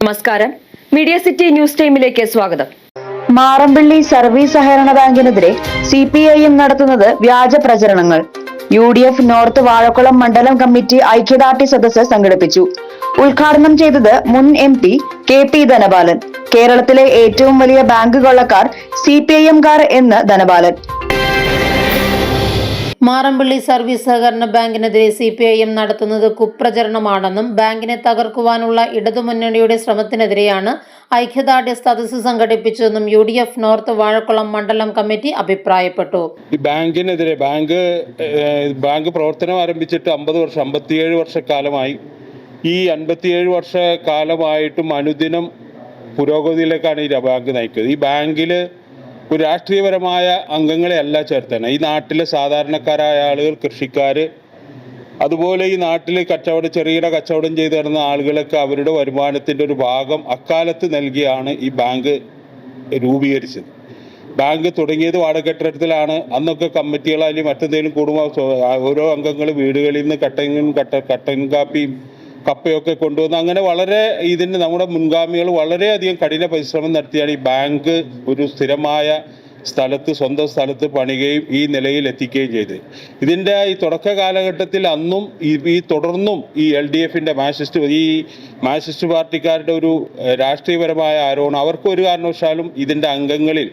നമസ്കാരം, media city news ടൈമിലേക്ക് സ്വാഗതം. മാറമ്പിള്ളി സർവീസ് സഹകരണ ബാങ്കിനെതിരെ CPIM നടത്തുന്നത് വ്യാജ പ്രചരണങ്ങൾ. UDF നോർത്ത് വാഴക്കുളം മണ്ഡലം കമ്മിറ്റി ഐക്യദാർഢ്യ സദസ്സ് സംഘടിപ്പിച്ചു. ഉദ്ഘാടനം ചെയ്തത് മുൻ MP KP ധനപാലൻ. കേരളത്തിലെ ഏറ്റവും വലിയ ബാങ്ക് കൊള്ളക്കാർ CPIM-കാർ എന്ന് ധനപാലൻ. മാറമ്പിള്ളി സർവീസ് സഹകരണ ബാങ്കിനെതിരെ CPIM നടത്തുന്നത് കുപ്രചരണമാണെന്നും ബാങ്കിനെ തകർക്കുവാനുള്ള ഇടതുമുന്നണിയുടെ ശ്രമത്തിനെതിരെയാണ് ഐക്യദാർഢ്യ സദസ്സ് സംഘടിപ്പിച്ചതെന്നും UDF നോർത്ത് വാഴക്കുളം മണ്ഡലം കമ്മിറ്റി അഭിപ്രായപ്പെട്ടു. ഈ ബാങ്കിനെതിരെ ബാങ്ക് പ്രവർത്തനം ആരംഭിച്ചിട്ട് 57 വർഷക്കാലമായി. ഈ 57 വർഷക്കാലമായിട്ടും അനുദിനം പുരോഗതിയിലേക്കാണ് ഈ ബാങ്ക് നയിക്കുന്നത്. ഈ ബാങ്കിൽ ഒരു രാഷ്ട്രീയപരമായ അംഗങ്ങളെ അല്ല ചേർത്തണം. ഈ നാട്ടിലെ സാധാരണക്കാരായ ആളുകൾ, കൃഷിക്കാർ, അതുപോലെ ഈ നാട്ടിൽ ചെറുകിട കച്ചവടം ചെയ്ത് തരുന്ന ആളുകളൊക്കെ അവരുടെ വരുമാനത്തിൻ്റെ ഒരു ഭാഗം അക്കാലത്ത് നൽകിയാണ് ഈ ബാങ്ക് രൂപീകരിച്ചത്. ബാങ്ക് തുടങ്ങിയത് വാടക കെട്ടിടത്തിലാണ്. അന്നൊക്കെ കമ്മിറ്റികളായാലും മറ്റെന്തെങ്കിലും കൂടുമ്പോൾ ഓരോ അംഗങ്ങൾ വീടുകളിൽ നിന്ന് കട്ടൻ കാപ്പിയും കപ്പയൊക്കെ കൊണ്ടുവന്ന് അങ്ങനെ നമ്മുടെ മുൻഗാമികൾ വളരെയധികം കഠിന പരിശ്രമം നടത്തിയാണ് ഈ ബാങ്ക് ഒരു സ്ഥിരമായ സ്വന്തം സ്ഥലത്ത് പണിയുകയും ഈ നിലയിൽ എത്തിക്കുകയും ചെയ്തത്. ഇതിൻ്റെ ഈ തുടക്ക കാലഘട്ടത്തിൽ അന്നും തുടർന്നും ഈ LDF-ൻ്റെ മാർക്സിസ്റ്റ് പാർട്ടിക്കാരുടെ ഒരു രാഷ്ട്രീയപരമായ ആരോപണം, അവർക്കൊരു കാരണവശാലും ഇതിൻ്റെ അംഗങ്ങളിൽ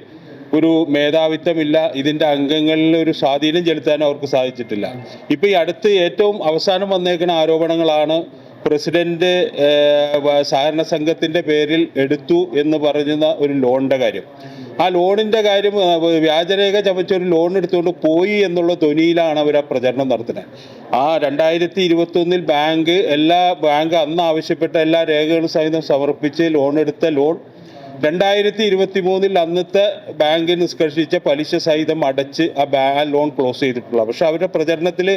ഒരു മേധാവിത്വമില്ല, ഇതിൻ്റെ അംഗങ്ങളിൽ ഒരു സ്വാധീനം ചെലുത്താൻ അവർക്ക് സാധിച്ചിട്ടില്ല. ഇപ്പോൾ ഈ അടുത്ത് ഏറ്റവും അവസാനം വന്നേക്കുന്ന ആരോപണങ്ങളാണ് പ്രസിഡന്റ് സഹകരണ സംഘത്തിൻ്റെ പേരിൽ എടുത്തു എന്ന് പറയുന്ന ഒരു ലോണിൻ്റെ കാര്യം. ആ ലോണിൻ്റെ കാര്യം വ്യാജരേഖ ചമച്ചൊരു ലോൺ എടുത്തുകൊണ്ട് പോയി എന്നുള്ള ധ്വനിയിലാണ് അവർ ആ പ്രചരണം നടത്തുന്നത്. ആ 2021 ബാങ്ക് അന്ന് ആവശ്യപ്പെട്ട എല്ലാ രേഖകളും സഹിതം സമർപ്പിച്ച് ലോൺ 2023 അന്നത്തെ ബാങ്ക് നിഷ്കർഷിച്ച പലിശ സഹിതം അടച്ച് ആ ലോൺ ക്ലോസ് ചെയ്തിട്ടുള്ള. പക്ഷെ അവരുടെ പ്രചരണത്തിൽ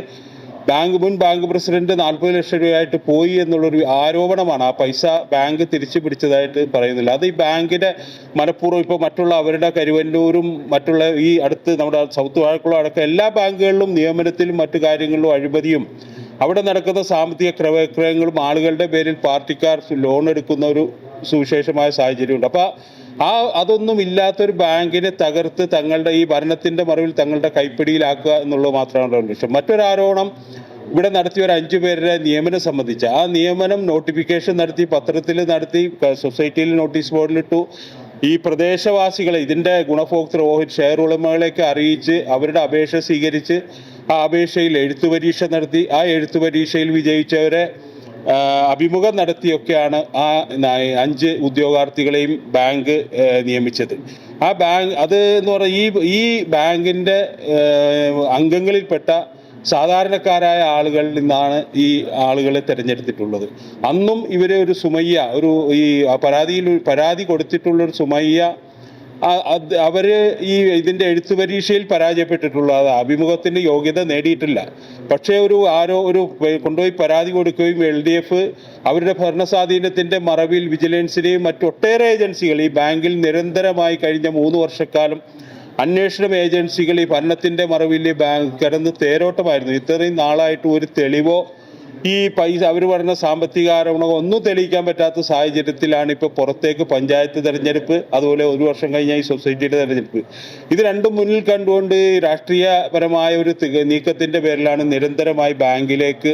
മുൻ ബാങ്ക് പ്രസിഡന്റ് 40 ലക്ഷം രൂപയായിട്ട് പോയി എന്നുള്ളൊരു ആരോപണമാണ്. ആ പൈസ ബാങ്ക് തിരിച്ചു പിടിച്ചതായിട്ട് പറയുന്നില്ല. അത് ഈ ബാങ്കിന്റെ മനഃപൂർവ്വം ഇപ്പോൾ മറ്റുള്ള അവരുടെ കരുവന്നൂരും മറ്റുള്ള ഈ അടുത്ത് നമ്മുടെ സൗത്ത് വാഴക്കുളം അടക്കം എല്ലാ ബാങ്കുകളിലും നിയമനത്തിലും മറ്റു കാര്യങ്ങളിലും അഴിമതിയും അവിടെ നടക്കുന്ന സാമ്പത്തിക ക്രയവിക്രയങ്ങളും ആളുകളുടെ പേരിൽ പാർട്ടിക്കാർ ലോൺ എടുക്കുന്ന ഒരു സുവിശേഷമായ സാഹചര്യമുണ്ട്. അപ്പോൾ അതൊന്നും ഇല്ലാത്തൊരു ബാങ്കിനെ തകർത്ത് തങ്ങളുടെ ഈ ഭരണത്തിൻ്റെ മറവിൽ തങ്ങളുടെ കൈപ്പിടിയിലാക്കുക എന്നുള്ളത് മാത്രമാണ് ലക്ഷ്യം. മറ്റൊരാരോപണം ഇവിടെ നടത്തിയ ഒരു 5 പേരുടെ നിയമനം സംബന്ധിച്ച്. ആ നിയമനം നോട്ടിഫിക്കേഷൻ നടത്തി, പത്രത്തിൽ നടത്തി, സൊസൈറ്റിയിൽ നോട്ടീസ് ബോർഡിലിട്ടു. ഈ പ്രദേശവാസികളെ, ഇതിൻ്റെ ഗുണഭോക്തൃ ഷെയർ ഉടമകളെയൊക്കെ അറിയിച്ച് അവരുടെ അപേക്ഷ സ്വീകരിച്ച് ആ അപേക്ഷയിൽ എഴുത്തുപരീക്ഷ നടത്തി. ആ എഴുത്തുപരീക്ഷയിൽ വിജയിച്ചവരെ അഭിമുഖം നടത്തിയൊക്കെയാണ് ആ 5 ഉദ്യോഗാർത്ഥികളെയും ബാങ്ക് നിയമിച്ചത്. അത് എന്ന് പറഞ്ഞാൽ ഈ ബാങ്കിൻ്റെ അംഗങ്ങളിൽപ്പെട്ട സാധാരണക്കാരായ ആളുകളിൽ നിന്നാണ് ഈ ആളുകളെ തിരഞ്ഞെടുത്തിട്ടുള്ളത്. അന്നും ഇവർ ഒരു സുമയ്യ, പരാതി കൊടുത്തിട്ടുള്ളൊരു സുമയ്യ, അവർ ഇതിൻ്റെ എഴുത്തു പരീക്ഷയിൽ പരാജയപ്പെട്ടിട്ടുള്ളത്, അഭിമുഖത്തിൻ്റെ യോഗ്യത നേടിയിട്ടില്ല. പക്ഷേ കൊണ്ടുപോയി പരാതി കൊടുക്കുകയും LDF അവരുടെ ഭരണസ്വാധീനത്തിൻ്റെ മറവിൽ വിജിലൻസിനെയും മറ്റൊട്ടേറെ ഏജൻസികൾ ഈ ബാങ്കിൽ നിരന്തരമായി കഴിഞ്ഞ 3 വർഷക്കാലം അന്വേഷണ ഏജൻസികൾ ഈ ഭരണത്തിൻ്റെ മറവിൽ ബാങ്ക് കിടന്ന് തേരോട്ടമായിരുന്നു. ഇത്രയും നാളായിട്ട് ഒരു തെളിവോ ഈ പൈസ അവർ പറഞ്ഞ സാമ്പത്തിക ആരോപണമോ ഒന്നും തെളിയിക്കാൻ പറ്റാത്ത സാഹചര്യത്തിലാണ് ഇപ്പോൾ പുറത്തേക്ക് പഞ്ചായത്ത് തെരഞ്ഞെടുപ്പ്, അതുപോലെ 1 വർഷം കഴിഞ്ഞ ഈ സൊസൈറ്റിയുടെ തെരഞ്ഞെടുപ്പ്. ഇത് രണ്ടും മുന്നിൽ കണ്ടുകൊണ്ട് രാഷ്ട്രീയപരമായ ഒരു നീക്കത്തിന്റെ പേരിലാണ് നിരന്തരമായി ബാങ്കിലേക്ക്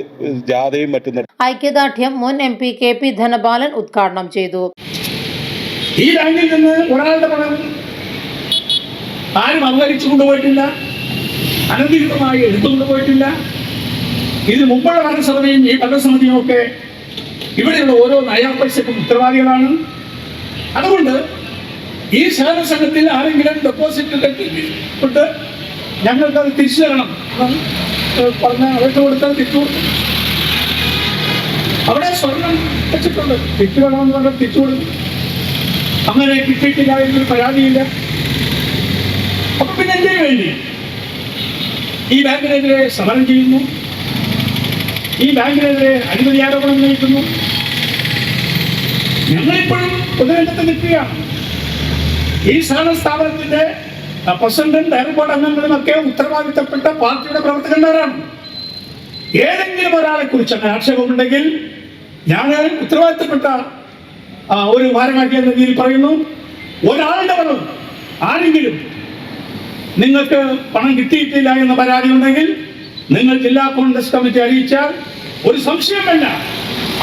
ജാഥയും മറ്റും. ഐക്യദാർഢ്യം മുൻ MP KP ധനപാലൻ ഉദ്ഘാടനം ചെയ്തു. ഈ ബാങ്കിൽ നിന്ന് ഒരാളുടെ പണം ആരും അപഹരിച്ചു കൊണ്ടുപോയിട്ടില്ല, അനധികൃതമായി എടുത്തുകൊണ്ടുപോയിട്ടില്ല. ഇത് മുമ്പുള്ള ഭരണസമിതിയും ഈ ഭരണസമിതിയും ഒക്കെ ഇവിടെയുള്ള ഓരോ നയാപൈസക്കും ഉത്തരവാദികളാണ്. അതുകൊണ്ട് ഈ സഹകരണ സംഘത്തിൽ ആരെങ്കിലും ഡെപ്പോസിറ്റ് കൊണ്ട് ഞങ്ങൾക്കത് തിരിച്ചു തരണം പറഞ്ഞ അപേക്ഷ കൊടുത്താൽ തിരിച്ചു കൊടുക്കും. അവിടെ സ്വർണം വെച്ചിട്ടുണ്ട്, തിരിച്ചു വേണമെന്ന് പറഞ്ഞാൽ തിരിച്ചു കൊടുക്കും. അങ്ങനെ കിട്ടിയിട്ടില്ല എന്നൊരു പരാതിയില്ല. അപ്പൊ പിന്നെ എന്തിനു വേണ്ടി ഈ ബാങ്കിനെതിരെ സമരം ചെയ്യുന്നു, ഈ ബാങ്കിനെതിരെ അഴിമതി ആരോപണം ഉന്നയിക്കുന്നു? ഞങ്ങളിപ്പോഴും പൊതുരംഗത്ത് നിൽക്കുകയാണ്. ഈ സഹകരണ സ്ഥാപനത്തിന്റെ പ്രസിഡന്റും ഡയറക്ടർ ബോർഡ് അംഗങ്ങളുമൊക്കെ ഉത്തരവാദിത്തപ്പെട്ട പാർട്ടിയുടെ പ്രവർത്തകന്മാരാണ്. ഏതെങ്കിലും ഒരാളെ കുറിച്ച് ആക്ഷേപമുണ്ടെങ്കിൽ ഞാൻ ഉത്തരവാദിത്തപ്പെട്ട ഒരു ഭാരവാഹി എന്ന രീതിയിൽ പറയുന്നു, ഒരാളുടെ പണം ആരെങ്കിലും നിങ്ങൾക്ക് പണം കിട്ടിയിട്ടില്ല എന്ന പരാതി ഉണ്ടെങ്കിൽ നിങ്ങൾ ജില്ലാ കോൺഗ്രസ് കമ്മിറ്റി അറിയിച്ചാൽ ഒരു സംശയം വേണ്ട,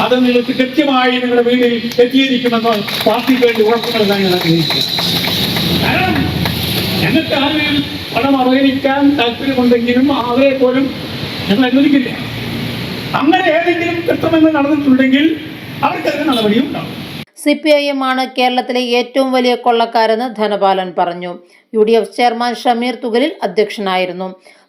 അത് നിങ്ങൾക്ക് കൃത്യമായി നിങ്ങളുടെ വീട്ടിൽ എത്തിയിരിക്കുമെന്ന് പാർട്ടിക്ക് വേണ്ടി ഉറപ്പ് നൽകാൻ ഞാൻ ആഗ്രഹിക്കുന്നു. കാരണം ഞങ്ങൾക്ക് ആരെയും പണം അവഹരിക്കാൻ താല്പര്യമുണ്ടെങ്കിലും അവരെ പോലും ഞങ്ങൾ അനുവദിക്കില്ല. അങ്ങനെ ഏതെങ്കിലും കൃത്യമെന്ന് നടന്നിട്ടുണ്ടെങ്കിൽ അവർക്കതിന് നടപടിയും ഉണ്ടാവും. CPIM ആണ് കേരളത്തിലെ ഏറ്റവും വലിയ കൊള്ളക്കാരെന്ന് ധനപാലൻ പറഞ്ഞു. UDF ചെയർമാൻ ഷമീർ തുകലിൽ അധ്യക്ഷനായിരുന്നു.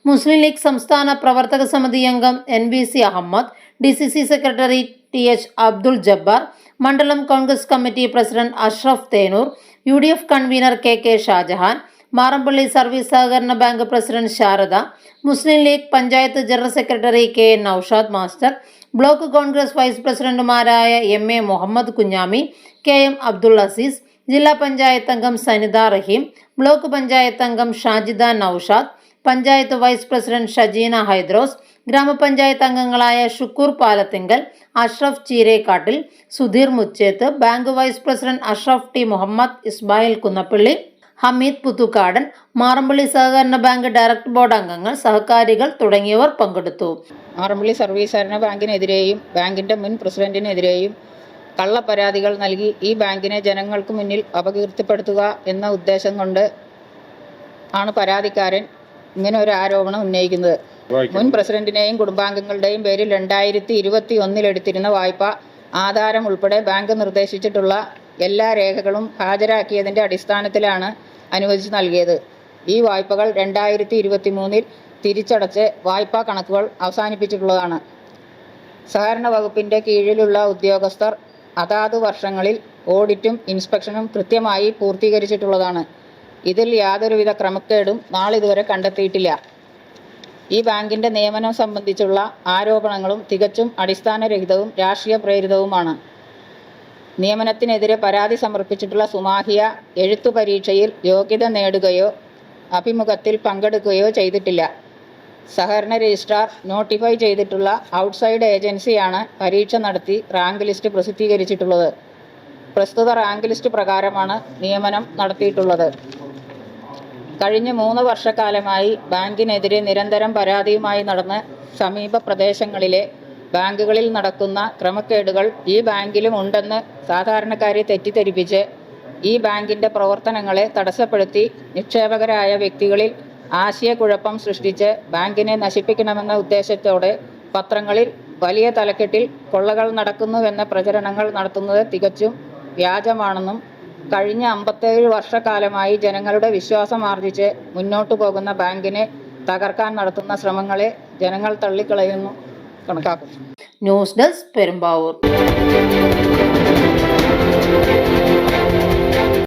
മുസ്ലിം ലീഗ് സംസ്ഥാന പ്രവർത്തക സമിതി അംഗം NVC Ahammed, DCC secretary TH Abdul Jabbar, മണ്ഡലം Congress committee president Ashraf Thenur, UDF convener KK Shajahan, Marampally service സഹകരണ bank president Sharada, Muslim League panchayat general secretary KN Noushad master, block Congress vice പ്രസിഡന്റുമാരായ MA മുഹമ്മദ് കുഞ്ഞാമി, KM അബ്ദുൾ അസീസ്, ജില്ലാ പഞ്ചായത്ത് അംഗം സനിത റഹീം, ബ്ലോക്ക് പഞ്ചായത്ത് അംഗം ഷാജിദ നൌഷാദ്, പഞ്ചായത്ത് വൈസ് പ്രസിഡന്റ് ഷജീന ഹൈദ്രോസ്, ഗ്രാമപഞ്ചായത്ത് അംഗങ്ങളായ Shukoor Palathingal, Ashraf Cheerekkattil, Sudheer Muchethu, bank vice president Ashraf T Muhammad, Ismail Kunnappilly, Hameed പുത്തുക്കാടൻ, Marampally സഹകരണ ബാങ്ക് ഡയറക്ടർ ബോർഡ് അംഗങ്ങൾ, സഹകാരികൾ തുടങ്ങിയവർ പങ്കെടുത്തു. മാറമ്പള്ളി സർവീസ് സഹകരണ ബാങ്കിനെതിരെയും ബാങ്കിൻ്റെ മുൻ പ്രസിഡന്റിനെതിരെയും കള്ളപ്പരാതികൾ നൽകി ഈ ബാങ്കിനെ ജനങ്ങൾക്ക് മുന്നിൽ അപകീർത്തിപ്പെടുത്തുക എന്ന ഉദ്ദേശം കൊണ്ട് ആണ് പരാതിക്കാരൻ ഇങ്ങനെ ഒരു ആരോപണം ഉന്നയിക്കുന്നത്. മുൻ പ്രസിഡന്റിനെയും കുടുംബാംഗങ്ങളുടെയും പേരിൽ 2021 എടുത്തിരുന്ന വായ്പ ആധാരം ഉൾപ്പെടെ ബാങ്ക് നിർദ്ദേശിച്ചിട്ടുള്ള എല്ലാ രേഖകളും ഹാജരാക്കിയതിൻ്റെ അടിസ്ഥാനത്തിലാണ് അനുവദിച്ചു നൽകിയത്. ഈ വായ്പകൾ 2023 തിരിച്ചടച്ച് വായ്പാ കണക്കുകൾ അവസാനിപ്പിച്ചിട്ടുള്ളതാണ്. സഹകരണ വകുപ്പിൻ്റെ കീഴിലുള്ള ഉദ്യോഗസ്ഥർ അതാത് വർഷങ്ങളിൽ ഓഡിറ്റും ഇൻസ്പെക്ഷനും കൃത്യമായി പൂർത്തീകരിച്ചിട്ടുള്ളതാണ്. ഇതിൽ യാതൊരുവിധ ക്രമക്കേടും നാളിതുവരെ കണ്ടെത്തിയിട്ടില്ല. ഈ ബാങ്കിൻ്റെ നിയമനം സംബന്ധിച്ചുള്ള ആരോപണങ്ങളും തികച്ചും അടിസ്ഥാനരഹിതവും രാഷ്ട്രീയ പ്രേരിതവുമാണ്. നിയമനത്തിനെതിരെ പരാതി സമർപ്പിച്ചിട്ടുള്ള സുമാഹിയ എഴുത്തു പരീക്ഷയിൽ യോഗ്യത നേടുകയോ അഭിമുഖത്തിൽ പങ്കെടുക്കുകയോ ചെയ്തിട്ടില്ല. സഹകരണ രജിസ്ട്രാർ നോട്ടിഫൈ ചെയ്തിട്ടുള്ള ഔട്ട്സൈഡ് ഏജൻസിയാണ് പരീക്ഷ നടത്തി റാങ്ക് ലിസ്റ്റ് പ്രസിദ്ധീകരിച്ചിട്ടുള്ളത്. പ്രസ്തുത റാങ്ക് ലിസ്റ്റ് പ്രകാരമാണ് നിയമനം നടത്തിയിട്ടുള്ളത്. കഴിഞ്ഞ 3 വർഷക്കാലമായി ബാങ്കിനെതിരെ നിരന്തരം പരാതിയുമായി നടന്ന് സമീപ പ്രദേശങ്ങളിലെ ബാങ്കുകളിൽ നടക്കുന്ന ക്രമക്കേടുകൾ ഈ ബാങ്കിലും ഉണ്ടെന്ന് സാധാരണക്കാരെ തെറ്റിദ്ധരിപ്പിച്ച് ഈ ബാങ്കിൻ്റെ പ്രവർത്തനങ്ങളെ തടസ്സപ്പെടുത്തി നിക്ഷേപകരായ വ്യക്തികളിൽ ആശയക്കുഴപ്പം സൃഷ്ടിച്ച് ബാങ്കിനെ നശിപ്പിക്കണമെന്ന ഉദ്ദേശത്തോടെ പത്രങ്ങളിൽ വലിയ തലക്കെട്ടിൽ കൊള്ളകൾ നടക്കുന്നുവെന്ന പ്രചരണങ്ങൾ നടത്തുന്നത് തികച്ചും വ്യാജമാണെന്നും കഴിഞ്ഞ 57 വർഷക്കാലമായി ജനങ്ങളുടെ വിശ്വാസം ആർജിച്ച് മുന്നോട്ടു പോകുന്ന ബാങ്കിനെ തകർക്കാൻ നടത്തുന്ന ശ്രമങ്ങളെ ജനങ്ങൾ തള്ളിക്കളയുന്നു കണക്കാക്കും. News desk Perumbavoor.